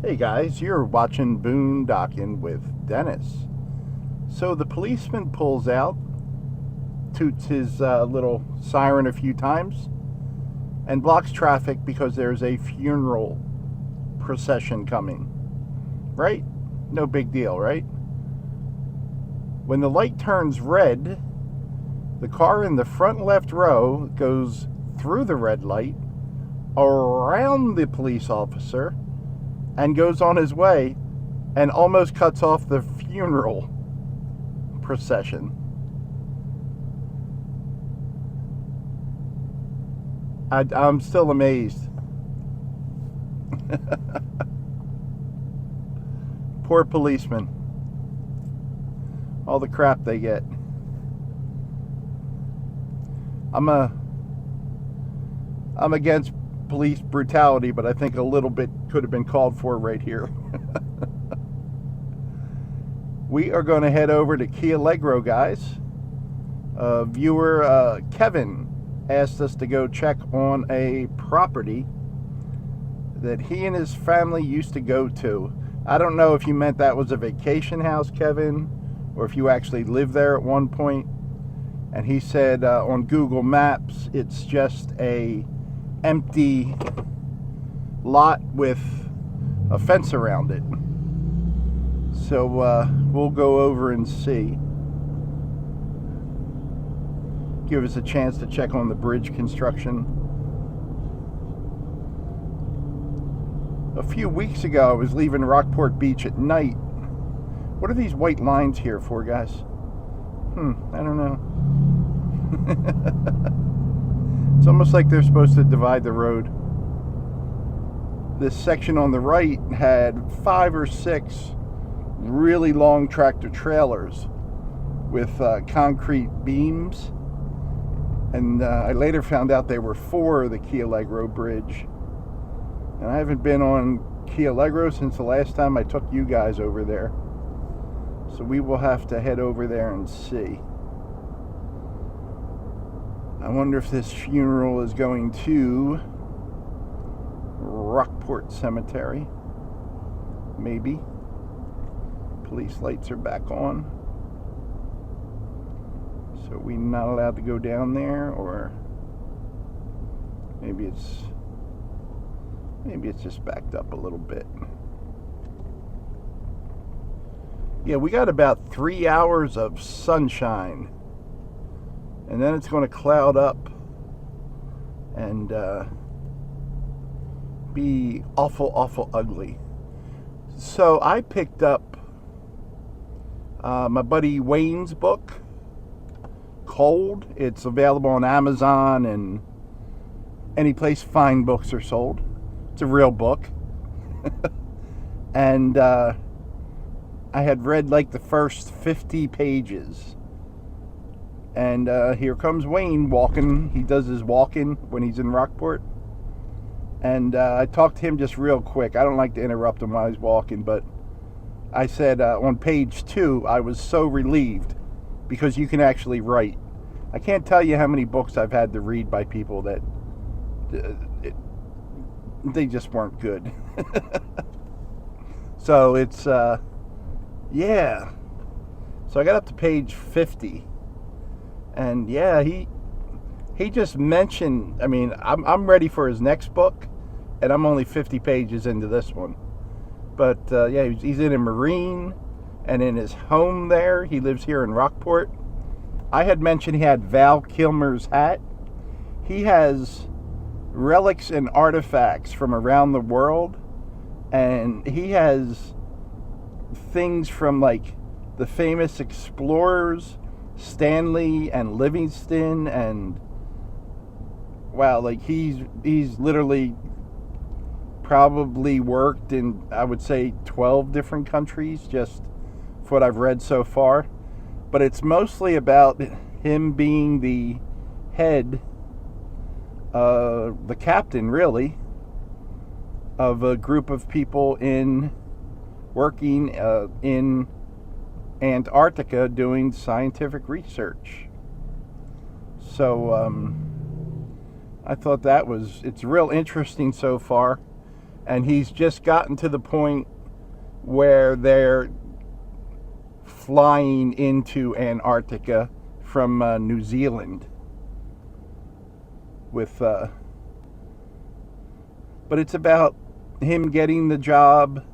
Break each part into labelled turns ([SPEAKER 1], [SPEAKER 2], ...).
[SPEAKER 1] Hey guys, you're watching Boondocking with Dennis. So the policeman pulls out, toots his little siren a few times, and blocks traffic because there's a funeral procession coming. Right? No big deal, right? When the light turns red, the car in the front left row goes through the red light, around the police officer, and goes on his way and almost cuts off the funeral procession. I'm still amazed. Poor policemen. All the crap they get. I'm against police brutality, but I think a little bit could have been called for right here. We are going to head over to Allegro, guys. Viewer Kevin asked us to go check on a property that he and his family used to go to. I don't know if you meant that was a vacation house, Kevin, or if you actually lived there at one point. And he said on Google Maps, it's just a empty lot with a fence around it. So we'll go over and see. Give us a chance to check on the bridge construction. A few weeks ago, I was leaving Rockport Beach at night. What are these white lines here for, guys? I don't know. It's almost like they're supposed to divide the road. This section on the right had 5 or 6 really long tractor trailers with concrete beams. And I later found out they were for the Allegro bridge. And I haven't been on Allegro since the last time I took you guys over there. So we will have to head over there and see. I wonder if this funeral is going to Rockport Cemetery. Maybe. Police lights are back on. So we're not allowed to go down there, or maybe it's just backed up a little bit. Yeah, we got about 3 hours of sunshine, and then it's going to cloud up and be awful ugly. So I picked up my buddy Wayne's book, Cold. It's available on Amazon and any place fine books are sold. It's a real book. And I had read like the first 50 pages. And here comes Wayne walking. He does his walking when he's in Rockport. And I talked to him just real quick. I don't like to interrupt him while he's walking, but I said on page 2, I was so relieved because you can actually write. I can't tell you how many books I've had to read by people that they just weren't good. So it's, yeah. So I got up to page 50. And yeah, he just mentioned, I mean, I'm ready for his next book, and I'm only 50 pages into this one. But yeah, he's in a Marine, and in his home there, he lives here in Rockport. I had mentioned he had Val Kilmer's hat. He has relics and artifacts from around the world, and he has things from like the famous explorers, Stanley and Livingston, and wow, like he's literally probably worked in, I would say, 12 different countries, just for what I've read so far. But it's mostly about him being the head, the captain, really, of a group of people working in Antarctica doing scientific research. So I thought it's real interesting so far. And he's just gotten to the point where they're flying into Antarctica from New Zealand with but it's about him getting the job,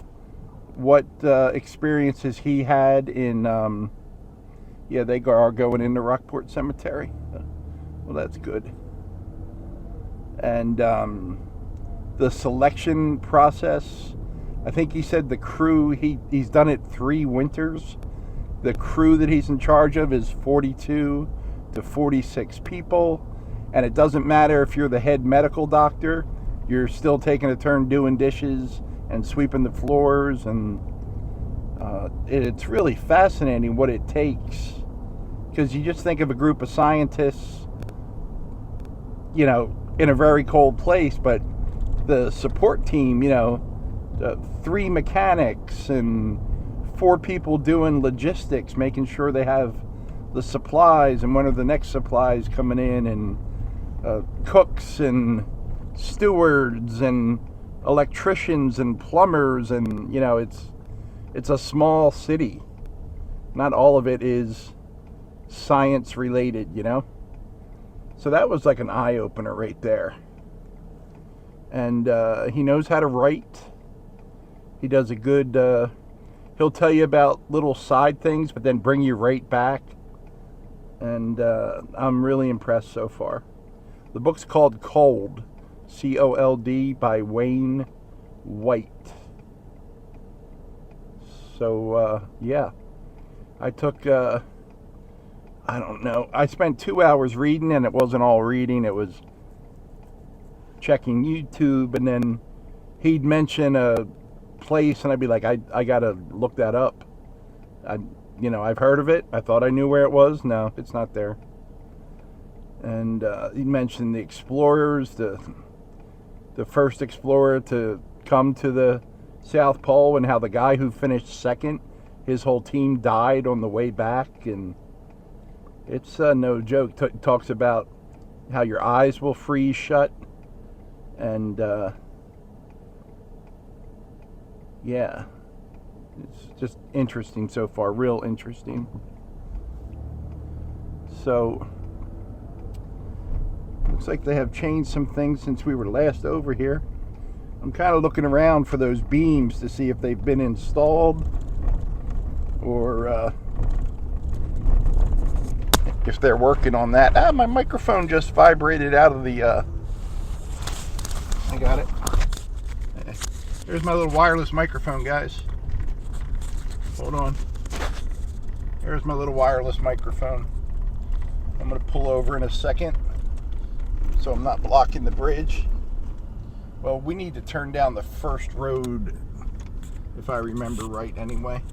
[SPEAKER 1] what experiences he had in they are going into Rockport Cemetery. Well, that's good. And the selection process, I think he said the crew, he's done it 3 winters. The crew that he's in charge of is 42 to 46 people, and it doesn't matter if you're the head medical doctor, you're still taking a turn doing dishes and sweeping the floors, and it's really fascinating what it takes, because you just think of a group of scientists, you know, in a very cold place, but the support team, you know, 3 mechanics and 4 people doing logistics, making sure they have the supplies and when are the next supplies coming in, and cooks and stewards and electricians and plumbers, and you know, it's a small city. Not all of it is science related, you know. So that was like an eye opener right there. And he knows how to write. He does a good he'll tell you about little side things, but then bring you right back. And I'm really impressed so far. The book's called Cold, C-O-L-D, by Wayne White. So, yeah. I took, I don't know, I spent 2 hours reading, and it wasn't all reading. It was checking YouTube, and then he'd mention a place, and I'd be like, I gotta look that up. I've heard of it. I thought I knew where it was. No, it's not there. And he mentioned the explorers, the first explorer to come to the South Pole, and how the guy who finished second, his whole team died on the way back. And it's no joke. Talks about how your eyes will freeze shut. And yeah, it's just interesting so far, real interesting. So looks like they have changed some things since we were last over here. I'm kind of looking around for those beams to see if they've been installed, or if they're working on that. My microphone just vibrated out of the I got it. There's my little wireless microphone, guys. Hold on. There's my little wireless microphone. I'm going to pull over in a second so I'm not blocking the bridge. Well, we need to turn down the first road, if I remember right anyway.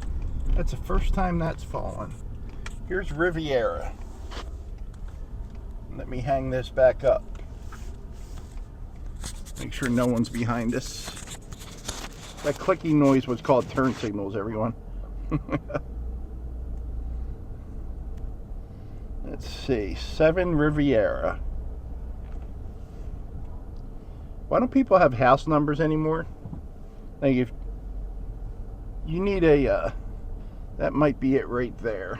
[SPEAKER 1] That's the first time that's fallen. Here's Riviera. Let me hang this back up. Make sure no one's behind us. That clicking noise was called turn signals, everyone. Let's see. 7 Riviera. Why don't people have house numbers anymore? Like, if you need a that might be it right there.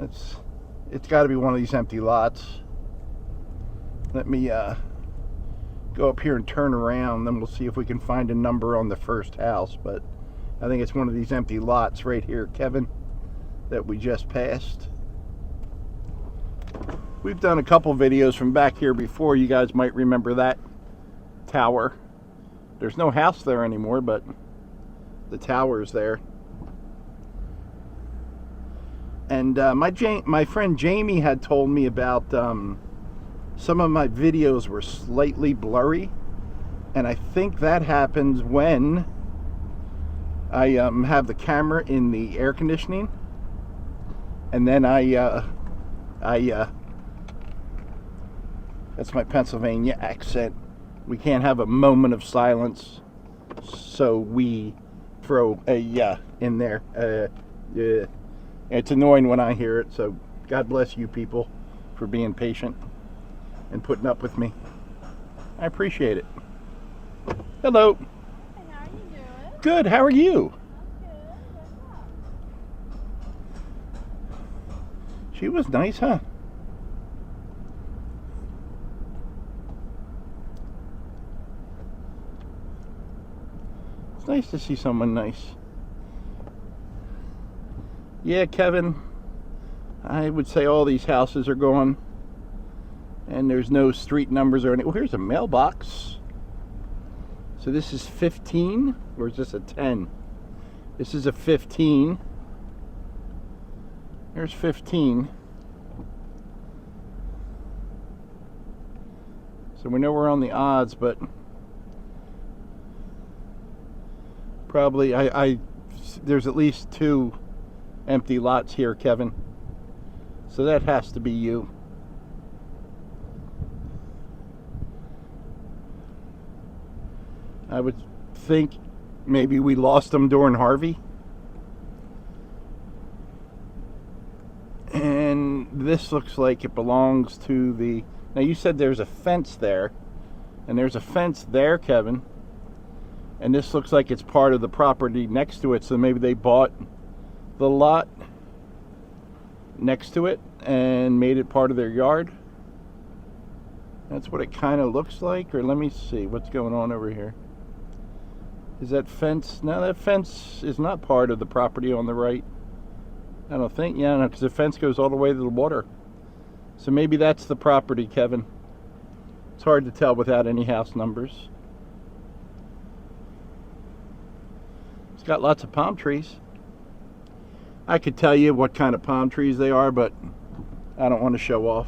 [SPEAKER 1] It's got to be one of these empty lots. Let me go up here and turn around, then we'll see if we can find a number on the first house. But I think it's one of these empty lots right here, Kevin, that we just passed. We've done a couple videos from back here before. You guys might remember that tower. There's no house there anymore, but the tower's there. And my friend Jamie had told me about some of my videos were slightly blurry, and I think that happens when I have the camera in the air conditioning, and then I that's my Pennsylvania accent. We can't have a moment of silence, so we throw a in there. Yeah. It's annoying when I hear it, so God bless you people for being patient and putting up with me. I appreciate it. Hello.
[SPEAKER 2] Hey, how are you doing?
[SPEAKER 1] Good. How are you?
[SPEAKER 2] I'm good. What's up?
[SPEAKER 1] She was nice, huh? It's nice to see someone nice. Yeah, Kevin, I would say all these houses are gone. And there's no street numbers or anything. Well, here's a mailbox. So this is 15, or is this a 10? This is a 15. There's 15. So we know we're on the odds, but probably there's at least 2 empty lots here, Kevin. So that has to be you. I would think maybe we lost them during Harvey. And this looks like it belongs to the... Now you said there's a fence there. And there's a fence there, Kevin. And this looks like it's part of the property next to it. So maybe they bought the lot next to it and made it part of their yard. That's what it kind of looks like. Or let me see what's going on over here. Is that fence? No, that fence is not part of the property on the right. I don't think. Yeah, no, because the fence goes all the way to the water. So maybe that's the property, Kevin. It's hard to tell without any house numbers. It's got lots of palm trees. I could tell you what kind of palm trees they are, but I don't want to show off.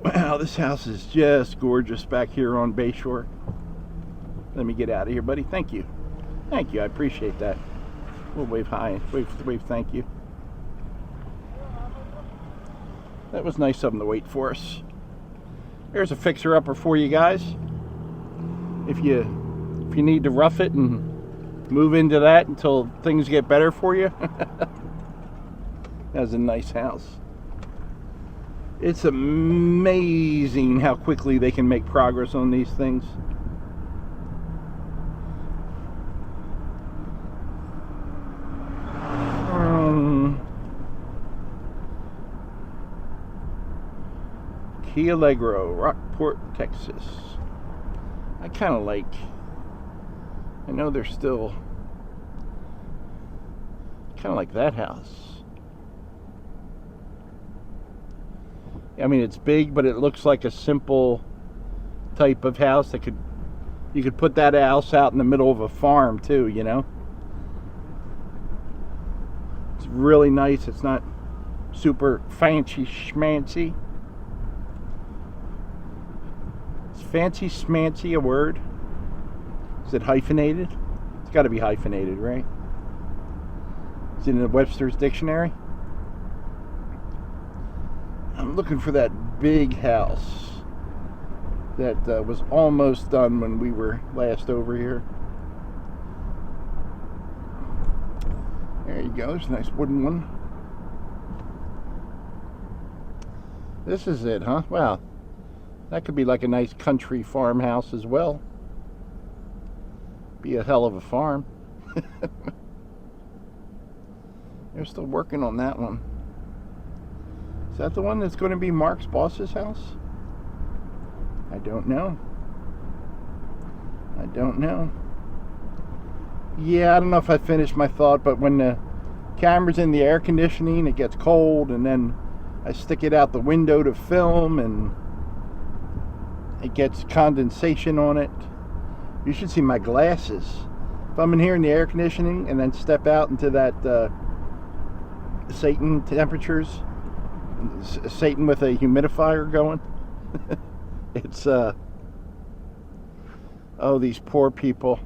[SPEAKER 1] Wow, this house is just gorgeous back here on Bayshore. Let me get out of here, buddy. Thank you. Thank you. I appreciate that. We'll wave hi. Wave thank you. That was nice of them to wait for us. There's a fixer-upper for you guys. If you need to rough it and move into that until things get better for you. That's a nice house. It's amazing how quickly they can make progress on these things. Allegro, Rockport, Texas. I kind of like... I know they're still... kind of like that house. I mean, it's big, but it looks like a simple type of house that could... You could put that house out in the middle of a farm, too, you know? It's really nice. It's not super fancy schmancy. Is fancy schmancy a word? Is it hyphenated? It's got to be hyphenated, right? Is it in the Webster's dictionary? I'm looking for that big house that was almost done when we were last over here. There you go. There's a nice wooden one. This is it, huh? Wow. That could be like a nice country farmhouse as well. Be a hell of a farm. They're still working on that one. Is that the one that's going to be Mark's boss's house? I don't know. I don't know. Yeah, I don't know if I finished my thought, but when the camera's in the air conditioning, it gets cold, and then I stick it out the window to film, and it gets condensation on it. You should see my glasses. If I'm in here in the air conditioning and then step out into that Satan temperatures, Satan with a humidifier going, it's oh, these poor people.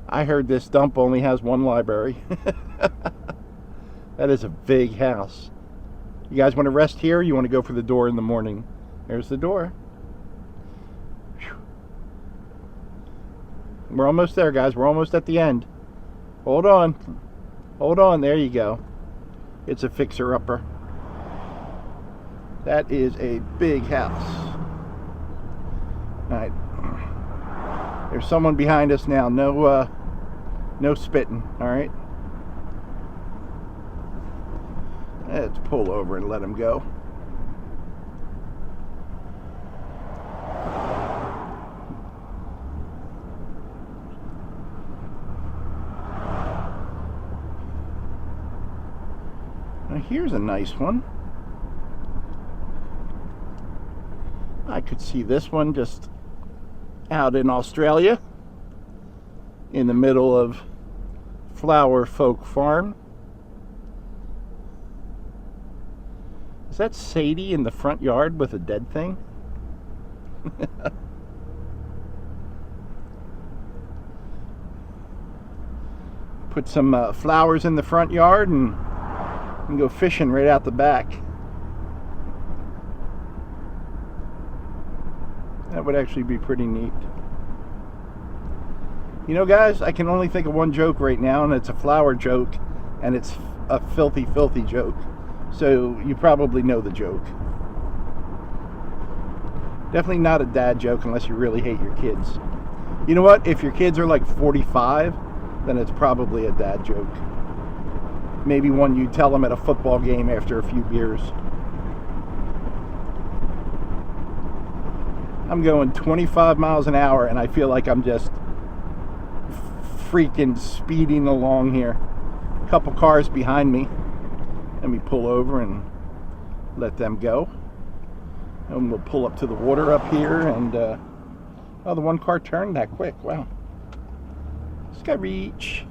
[SPEAKER 1] I heard this dump only has one library. That is a big house. You guys want to rest here, or you want to go for the door in the morning? There's the door. Whew. We're almost there, guys. We're almost at the end. Hold on. Hold on. There you go. It's a fixer-upper. That is a big house. Alright. There's someone behind us now. No spitting, alright? Let's pull over and let him go. Now here's a nice one. I could see this one just out in Australia in the middle of Flower Folk Farm. Is that Sadie in the front yard with a dead thing? Put some flowers in the front yard and go fishing right out the back. That would actually be pretty neat. You know, guys, I can only think of one joke right now, and it's a flower joke, and it's a filthy, filthy joke. So you probably know the joke. Definitely not a dad joke unless you really hate your kids. You know what? If your kids are like 45, then it's probably a dad joke. Maybe one you tell them at a football game after a few beers. I'm going 25 miles an hour and I feel like I'm just freaking speeding along here. A couple cars behind me. Let me pull over and let them go. And we'll pull up to the water up here and oh, the one car turned that quick. Wow. Just got reach.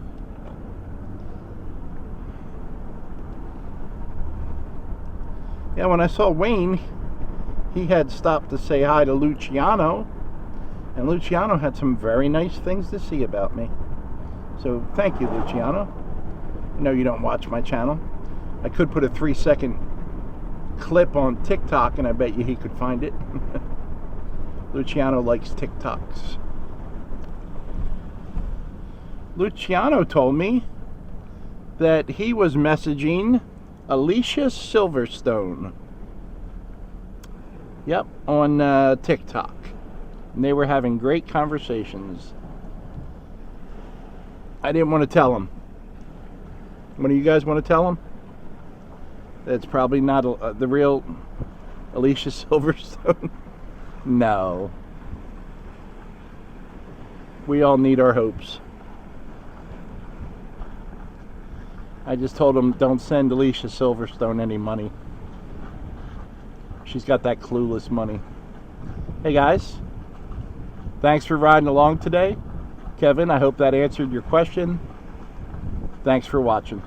[SPEAKER 1] Yeah, when I saw Wayne, he had stopped to say hi to Luciano, and Luciano had some very nice things to say about me. So thank you, Luciano. I know you don't watch my channel. I could put a 3-second clip on TikTok and I bet you he could find it. Luciano likes TikToks. Luciano told me that he was messaging Alicia Silverstone. Yep, on TikTok. And they were having great conversations. I didn't want to tell him. One of you guys want to tell him? That's probably not the real Alicia Silverstone. No. We all need our hopes. I just told him don't send Alicia Silverstone any money. She's got that clueless money. Hey guys, thanks for riding along today. Kevin, I hope that answered your question. Thanks for watching.